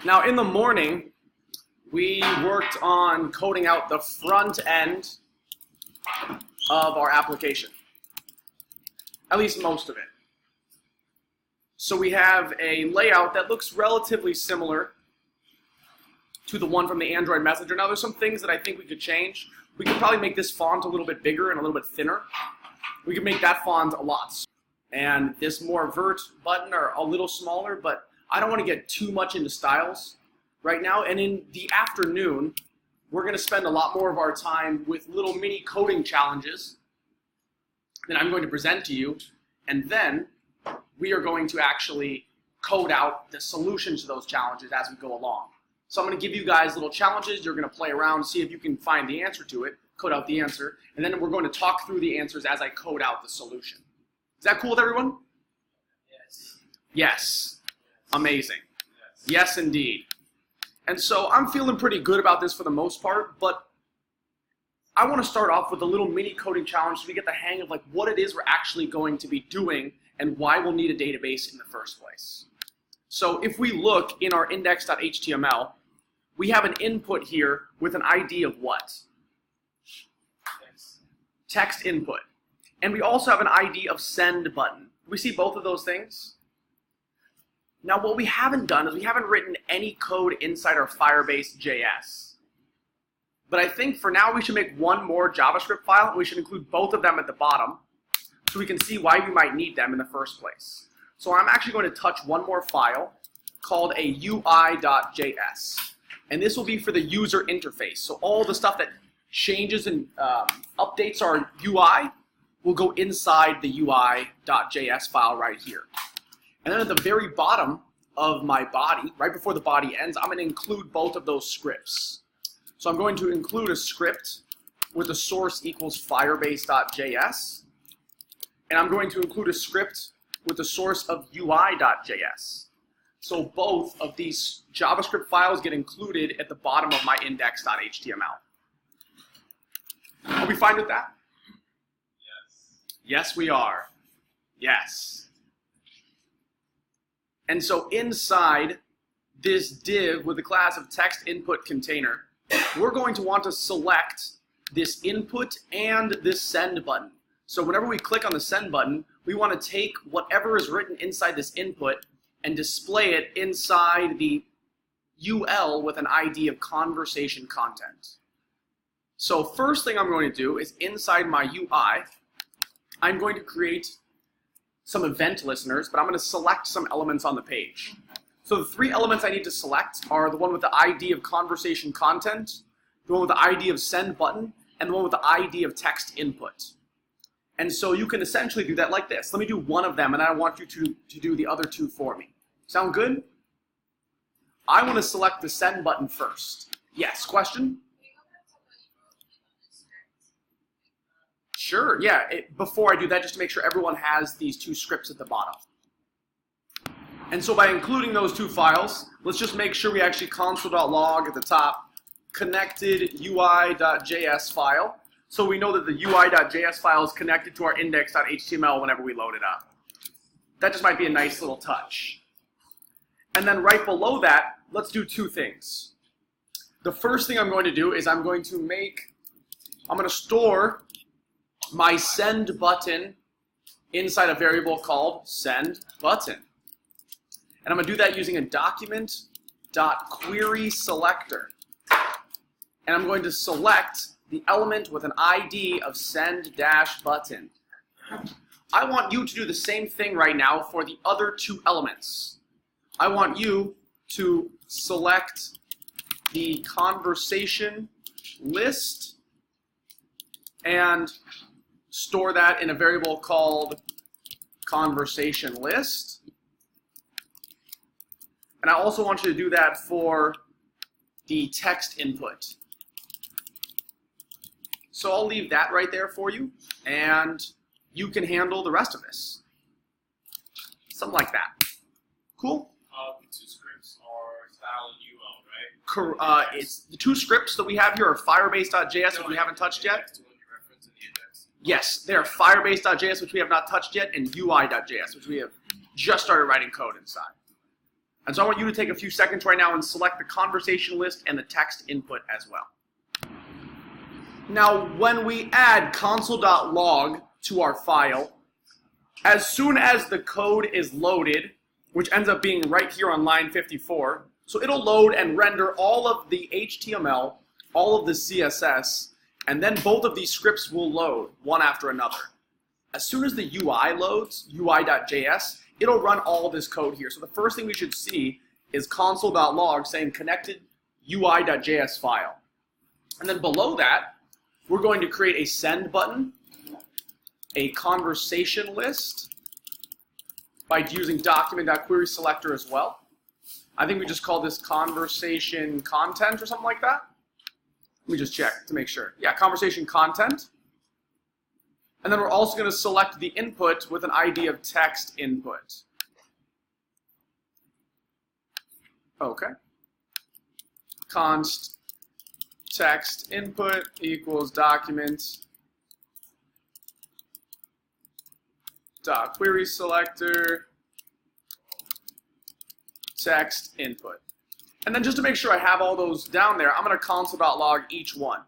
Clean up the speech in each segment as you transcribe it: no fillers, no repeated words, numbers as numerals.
Now, in the morning, we worked on coding out the front end of our application, at least most of it. So we have a layout that looks relatively similar to the one from the Android Messenger. Now, there's some things that I think we could change. We could probably make this font a little bit bigger and a little bit thinner. We could make that font a lot smaller. And this more vert button are a little smaller, but I don't want to get too much into styles right now. And in the afternoon, we're going to spend a lot more of our time with little mini coding challenges that I'm going to present to you. And then we are going to actually code out the solutions to those challenges as we go along. So I'm going to give you guys little challenges. You're going to play around, see if you can find the answer to it, code out the answer, and then we're going to talk through the answers as I code out the solution. Is that cool with everyone? Yes. Yes. Amazing. Yes, indeed. And so I'm feeling pretty good about this for the most part, but I want to start off with a little mini coding challenge so we get the hang of like what it is we're actually going to be doing and why we'll need a database in the first place. So if we look in our index.html, we have an input here with an ID of what? Text input. And we also have an ID of send button. We see both of those things? Now what we haven't done is we haven't written any code inside our Firebase JS. But I think for now we should make one more JavaScript file. We should include both of them at the bottom so we can see why we might need them in the first place. So I'm actually going to touch one more file called a UI.js. And this will be for the user interface. So all the stuff that changes and updates our UI will go inside the UI.js file right here. And then at the very bottom of my body, right before the body ends, I'm going to include both of those scripts. So I'm going to include a script with the source equals firebase.js. And I'm going to include a script with the source of UI.js. So both of these JavaScript files get included at the bottom of my index.html. Are we fine with that? Yes, we are. Yes. And so inside this div with the class of text input container, we're going to want to select this input and this send button. So whenever we click on the send button, we want to take whatever is written inside this input and display it inside the UL with an ID of conversation content. So first thing I'm going to do is inside my UI, I'm going to create some event listeners, but I'm going to select some elements on the page. So the three elements I need to select are the one with the ID of conversation content, the one with the ID of send button, and the one with the ID of text input. And so you can essentially do that like this. Let me do one of them, and I want you to do the other two for me. Sound good? I want to select the send button first. Yes, question? Sure, yeah. Before I do that, just to make sure everyone has these two scripts at the bottom. And so by including those two files, let's just make sure we actually console.log at the top, connected UI.js file, so we know that the UI.js file is connected to our index.html whenever we load it up. That just might be a nice little touch. And then right below that, let's do two things. The first thing I'm going to do is I'm going to store my send button inside a variable called send button. And I'm going to do that using a document.querySelector. And I'm going to select the element with an ID of send-button. I want you to do the same thing right now for the other two elements. I want you to select the conversation list and store that in a variable called conversation list. And I also want you to do that for the text input. So I'll leave that right there for you, and you can handle the rest of this. Something like that. Cool? The two scripts are style and UL, right? It's the two scripts that we have here are Firebase.js, which we haven't touched yet. Yes, they are Firebase.js, which we have not touched yet, and UI.js, which we have just started writing code inside. And so I want you to take a few seconds right now and select the conversation list and the text input as well. Now, when we add console.log to our file, as soon as the code is loaded, which ends up being right here on line 54, so it'll load and render all of the HTML, all of the CSS, and then both of these scripts will load one after another. As soon as the UI loads, UI.js, it'll run all this code here. So the first thing we should see is console.log saying connected UI.js file. And then below that, we're going to create a send button, a conversation list by using document.querySelector as well. I think we just call this conversation content or something like that. Let me just check to make sure. Yeah, conversation content. And then we're also going to select the input with an ID of text input. Okay. Const text input equals document dot query selector text input. And then just to make sure I have all those down there, I'm going to console.log each one.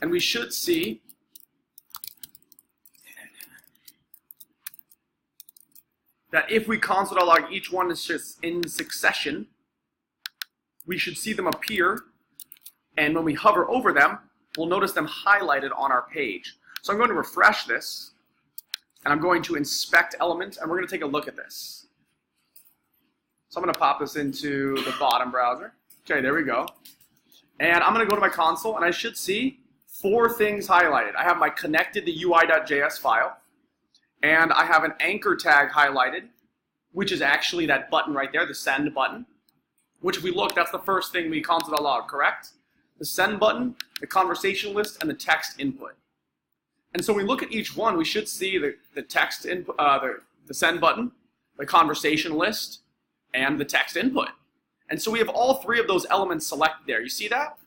And we should see that if we console.log each one is just in succession, we should see them appear, and when we hover over them, we'll notice them highlighted on our page. So I'm going to refresh this, and I'm going to inspect element, and we're going to take a look at this. So I'm going to pop this into the bottom browser. Okay, there we go. And I'm going to go to my console, and I should see 4 things highlighted. I have my connected to UI.js file, and I have an anchor tag highlighted, which is actually that button right there, the send button, which if we look, that's the first thing we console.log, correct? The send button, the conversation list, and the text input. And so when we look at each one, we should see the text input, the send button, the conversation list, and the text input. And so we have all 3 of those elements selected there. You see that?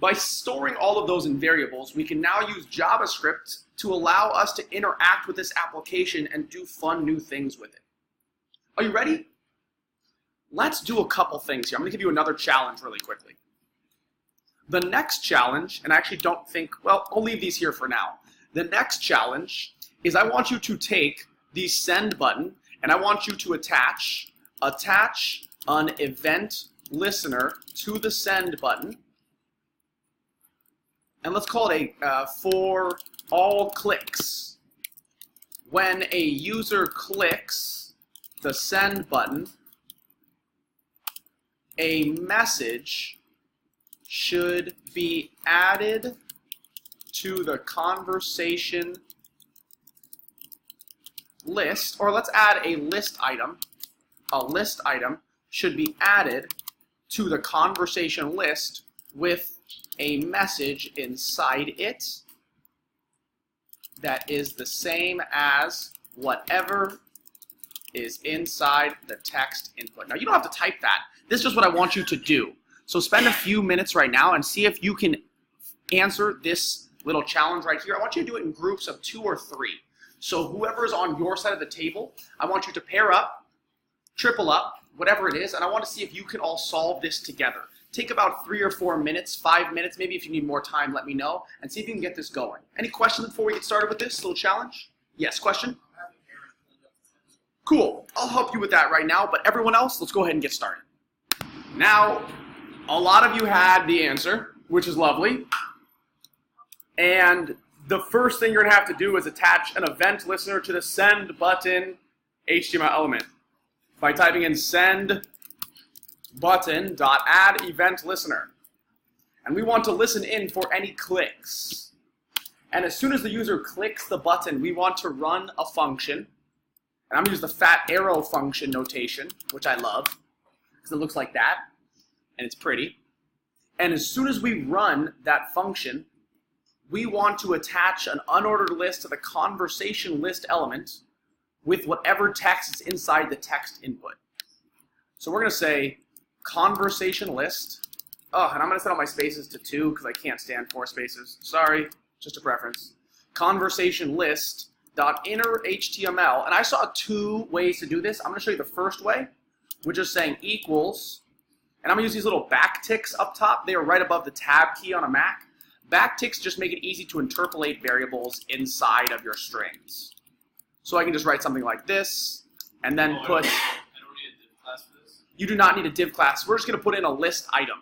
By storing all of those in variables, we can now use JavaScript to allow us to interact with this application and do fun new things with it. Are you ready? Let's do a couple things here. I'm going to give you another challenge really quickly. The next challenge, and I actually don't think, well, I'll leave these here for now. The next challenge is I want you to take the send button and I want you to attach an event listener to the send button. And let's call it a for all clicks. When a user clicks the send button, a message should be added to the conversation list, or let's add a list item. A list item should be added to the conversation list with a message inside it that is the same as whatever is inside the text input. Now, you don't have to type that. This is just what I want you to do. So spend a few minutes right now and see if you can answer this little challenge right here. I want you to do it in groups of 2 or 3. So whoever is on your side of the table, I want you to pair up, triple up, whatever it is, and I want to see if you can all solve this together. Take about 3 or 4 minutes, 5 minutes, maybe if you need more time, let me know, and see if you can get this going. Any questions before we get started with this little challenge? Yes, question? Cool. I'll help you with that right now, but everyone else, let's go ahead and get started. Now, a lot of you had the answer, which is lovely. And the first thing you're going to have to do is attach an event listener to the send button HTML element by typing in send button.add event listener. And we want to listen in for any clicks. And as soon as the user clicks the button, we want to run a function. And I'm going to use the fat arrow function notation, which I love, because it looks like that, and it's pretty. And as soon as we run that function, we want to attach an unordered list to the conversation list element with whatever text is inside the text input. So we're going to say conversation list. Oh, and I'm going to set all my spaces to 2 because I can't stand 4 spaces. Sorry, just a preference. Conversation list dot inner HTML. And I saw 2 ways to do this. I'm going to show you the first way, we're just saying equals, and I'm going to use these little backticks up top. They are right above the tab key on a Mac. Backticks just make it easy to interpolate variables inside of your strings. So I can just write something like this, and then put... I don't need a div class for this? You do not need a div class. We're just going to put in a list item.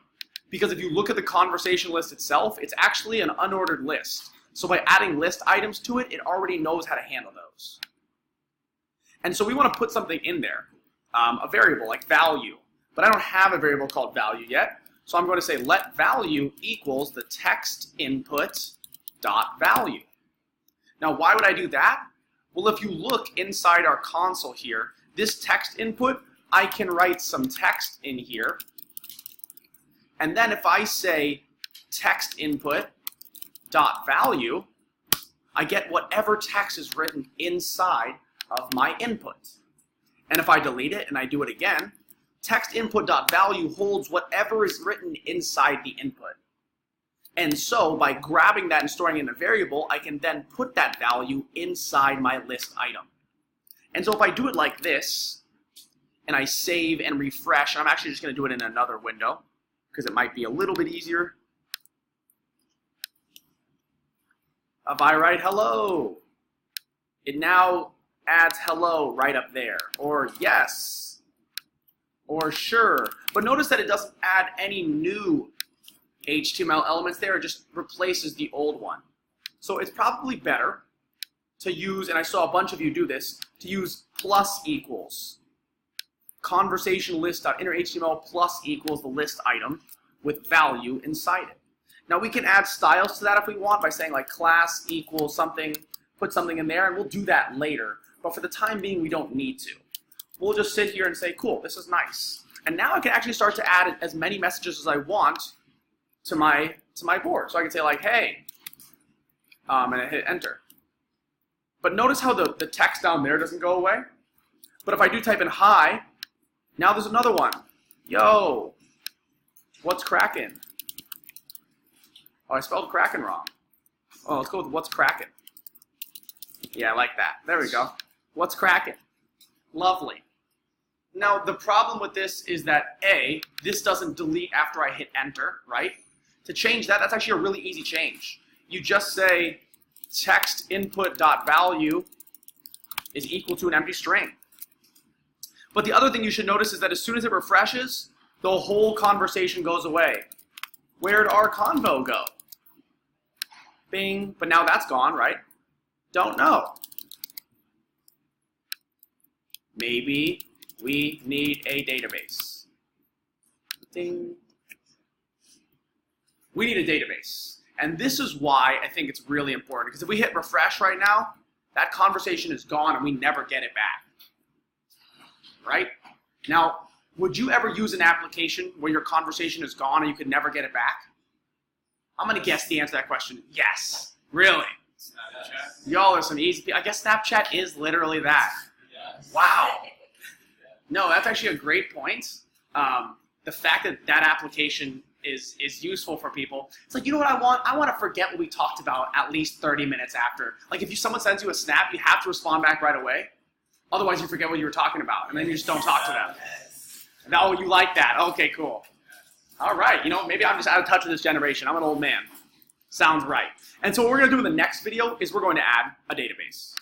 Because if you look at the conversation list itself, it's actually an unordered list. So by adding list items to it, it already knows how to handle those. And so we want to put something in there, a variable like value. But I don't have a variable called value yet. So I'm going to say let value equals the text input dot value. Now why would I do that? Well, if you look inside our console here, this text input, I can write some text in here. And then if I say text input dot value, I get whatever text is written inside of my input. And if I delete it and I do it again, text input dot value holds whatever is written inside the input. And so by grabbing that and storing it in a variable, I can then put that value inside my list item. And so if I do it like this, and I save and refresh, and I'm actually just going to do it in another window, because it might be a little bit easier. If I write hello, it now adds hello right up there, or yes, or sure. But notice that it doesn't add any new HTML elements there, it just replaces the old one. So it's probably better to use, and I saw a bunch of you do this, to use plus equals. Conversation list.innerHTML plus equals the list item with value inside it. Now we can add styles to that if we want by saying like class equals something, put something in there, and we'll do that later. But for the time being, we don't need to. We'll just sit here and say, cool, this is nice. And now I can actually start to add as many messages as I want to my board. So I can say like, hey, and I hit enter. But notice how the text down there doesn't go away? But if I do type in hi, now there's another one. Yo, what's cracking? Oh, I spelled cracking wrong. Oh, let's go with what's cracking. Yeah, I like that. There we go. What's cracking? Lovely. Now, the problem with this is that A, this doesn't delete after I hit enter, right? To change that, that's actually a really easy change. You just say text input.value is equal to an empty string. But the other thing you should notice is that as soon as it refreshes, the whole conversation goes away. Where'd our convo go? Bing, but now that's gone, right? Don't know. Maybe we need a database. Ding. We need a database. And this is why I think it's really important. Because if we hit refresh right now, that conversation is gone and we never get it back. Right? Now, would you ever use an application where your conversation is gone and you could never get it back? I'm going to guess the answer to that question. Yes. Really? Snapchat. Y'all are some easy people. I guess Snapchat is literally that. Yes. Wow. No, that's actually a great point. The fact that that application is useful for people. It's like, you know what I want? I want to forget what we talked about at least 30 minutes after. Like if someone sends you a snap, you have to respond back right away. Otherwise, you forget what you were talking about, and then you just don't talk to them. Oh, you like that? Okay, cool. All right, you know, maybe I'm just out of touch with this generation. I'm an old man. Sounds right. And so what we're going to do in the next video is we're going to add a database.